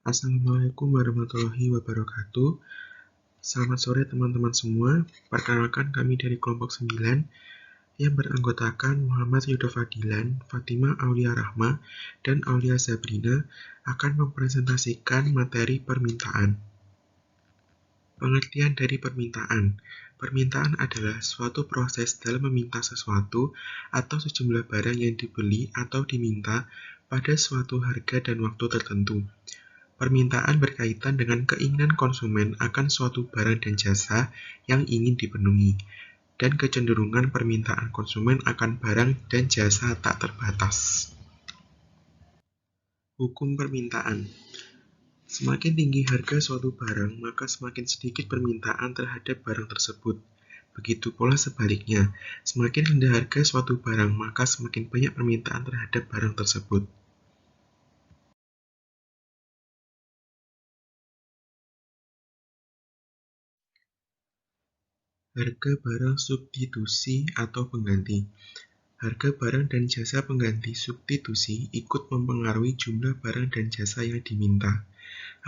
Assalamualaikum warahmatullahi wabarakatuh. Selamat sore teman-teman semua. Perkenalkan kami dari kelompok 9 yang beranggotakan Muhammad Yudha Fadilan, Fatimah Aulia Rahma, dan Aulia Sabrina akan mempresentasikan materi permintaan. Pengertian dari permintaan. Permintaan adalah suatu proses dalam meminta sesuatu atau sejumlah barang yang dibeli atau diminta pada suatu harga dan waktu tertentu. Permintaan berkaitan dengan keinginan konsumen akan suatu barang dan jasa yang ingin dipenuhi, dan kecenderungan permintaan konsumen akan barang dan jasa tak terbatas. Hukum permintaan. Semakin tinggi harga suatu barang, maka semakin sedikit permintaan terhadap barang tersebut. Begitu pula sebaliknya, semakin rendah harga suatu barang, maka semakin banyak permintaan terhadap barang tersebut. Harga barang substitusi atau pengganti. Harga barang dan jasa pengganti substitusi ikut mempengaruhi jumlah barang dan jasa yang diminta.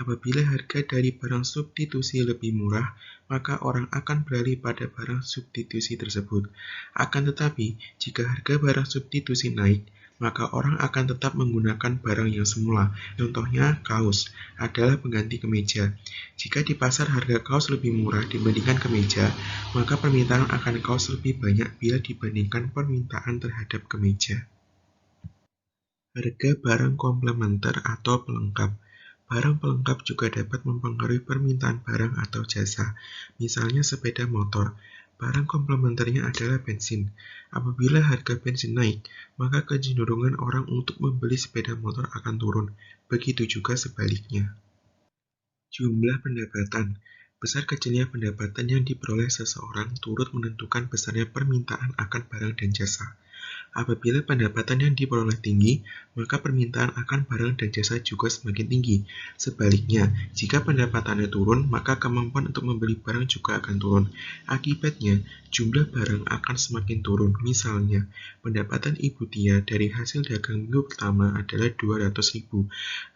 Apabila harga dari barang substitusi lebih murah, maka orang akan beralih pada barang substitusi tersebut. Akan tetapi, jika harga barang substitusi naik, maka orang akan tetap menggunakan barang yang semula. Contohnya, kaos adalah pengganti kemeja. Jika di pasar harga kaos lebih murah dibandingkan kemeja, maka permintaan akan kaos lebih banyak bila dibandingkan permintaan terhadap kemeja. Harga barang komplementer atau pelengkap. Barang pelengkap juga dapat mempengaruhi permintaan barang atau jasa, misalnya sepeda motor. Barang komplementernya adalah bensin. Apabila harga bensin naik, maka kecenderungan orang untuk membeli sepeda motor akan turun. Begitu juga sebaliknya. Jumlah pendapatan. Besar kecilnya pendapatan yang diperoleh seseorang turut menentukan besarnya permintaan akan barang dan jasa. Apabila pendapatan yang diperoleh tinggi, maka permintaan akan barang dan jasa juga semakin tinggi. Sebaliknya, jika pendapatannya turun, maka kemampuan untuk membeli barang juga akan turun. Akibatnya, jumlah barang akan semakin turun. Misalnya, pendapatan Ibu Tia dari hasil dagang minggu pertama adalah 200.000,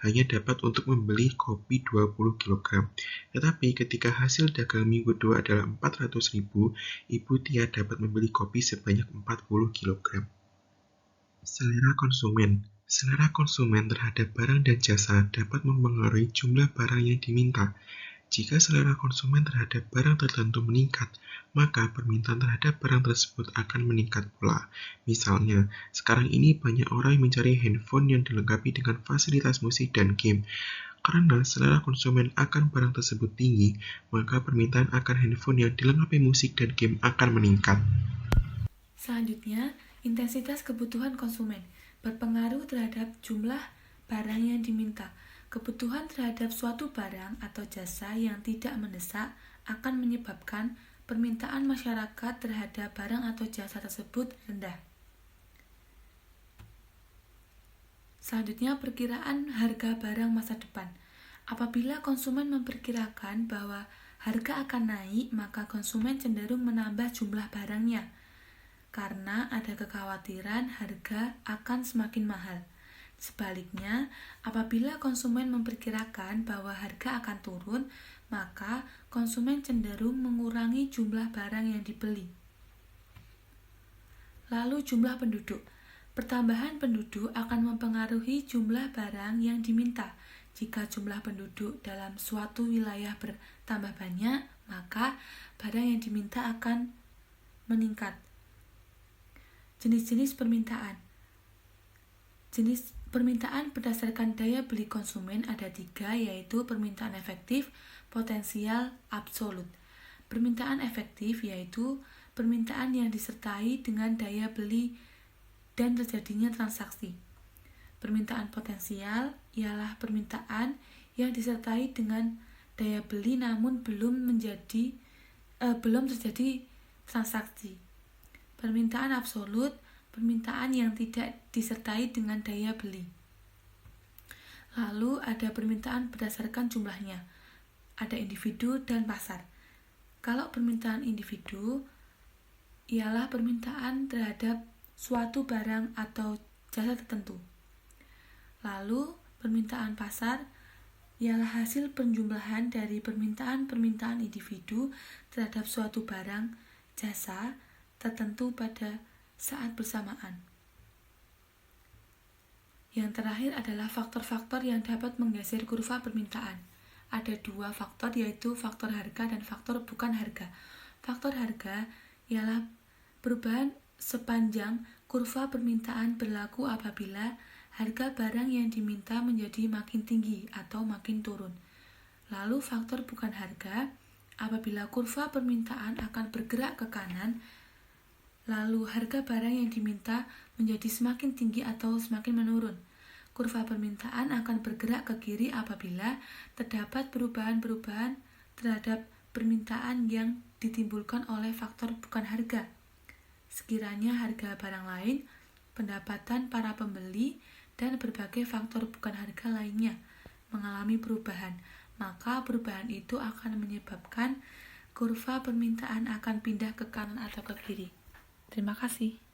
hanya dapat untuk membeli kopi 20 kg. Tetapi ketika hasil dagang minggu kedua adalah 400.000, Ibu Tia dapat membeli kopi sebanyak 40 kg. Selera konsumen. Selera konsumen terhadap barang dan jasa dapat mempengaruhi jumlah barang yang diminta. Jika selera konsumen terhadap barang tertentu meningkat, maka permintaan terhadap barang tersebut akan meningkat pula. Misalnya, sekarang ini banyak orang yang mencari handphone yang dilengkapi dengan fasilitas musik dan game. Karena selera konsumen akan barang tersebut tinggi, maka permintaan akan handphone yang dilengkapi musik dan game akan meningkat. Selanjutnya, intensitas kebutuhan konsumen berpengaruh terhadap jumlah barang yang diminta. Kebutuhan terhadap suatu barang atau jasa yang tidak mendesak akan menyebabkan permintaan masyarakat terhadap barang atau jasa tersebut rendah. Selanjutnya, perkiraan harga barang masa depan. Apabila konsumen memperkirakan bahwa harga akan naik, maka konsumen cenderung menambah jumlah barangnya karena ada kekhawatiran harga akan semakin mahal. Sebaliknya, apabila konsumen memperkirakan bahwa harga akan turun, maka konsumen cenderung mengurangi jumlah barang yang dibeli. Lalu jumlah penduduk. Pertambahan penduduk akan mempengaruhi jumlah barang yang diminta. Jika jumlah penduduk dalam suatu wilayah bertambah banyak, maka barang yang diminta akan meningkat. Jenis-jenis permintaan. Jenis permintaan berdasarkan daya beli konsumen ada 3, yaitu permintaan efektif, potensial, absolut. Permintaan efektif yaitu permintaan yang disertai dengan daya beli dan terjadinya transaksi. Permintaan potensial ialah permintaan yang disertai dengan daya beli namun belum terjadi transaksi. Permintaan absolut, permintaan yang tidak disertai dengan daya beli. Lalu ada permintaan berdasarkan jumlahnya. Ada individu dan pasar. Kalau permintaan individu ialah permintaan terhadap suatu barang atau jasa tertentu. Lalu permintaan pasar ialah hasil penjumlahan dari permintaan-permintaan individu terhadap suatu barang, jasa, tertentu pada saat bersamaan. Yang terakhir adalah faktor-faktor yang dapat menggeser kurva permintaan. Ada dua faktor, yaitu faktor harga dan faktor bukan harga. Faktor harga ialah perubahan sepanjang kurva permintaan berlaku apabila harga barang yang diminta menjadi makin tinggi atau makin turun. Lalu faktor bukan harga apabila kurva permintaan akan bergerak ke kanan, lalu harga barang yang diminta menjadi semakin tinggi atau semakin menurun. Kurva permintaan akan bergerak ke kiri apabila terdapat perubahan-perubahan terhadap permintaan yang ditimbulkan oleh faktor bukan harga. Sekiranya harga barang lain, pendapatan para pembeli, dan berbagai faktor bukan harga lainnya mengalami perubahan, maka perubahan itu akan menyebabkan kurva permintaan akan pindah ke kanan atau ke kiri. Terima kasih.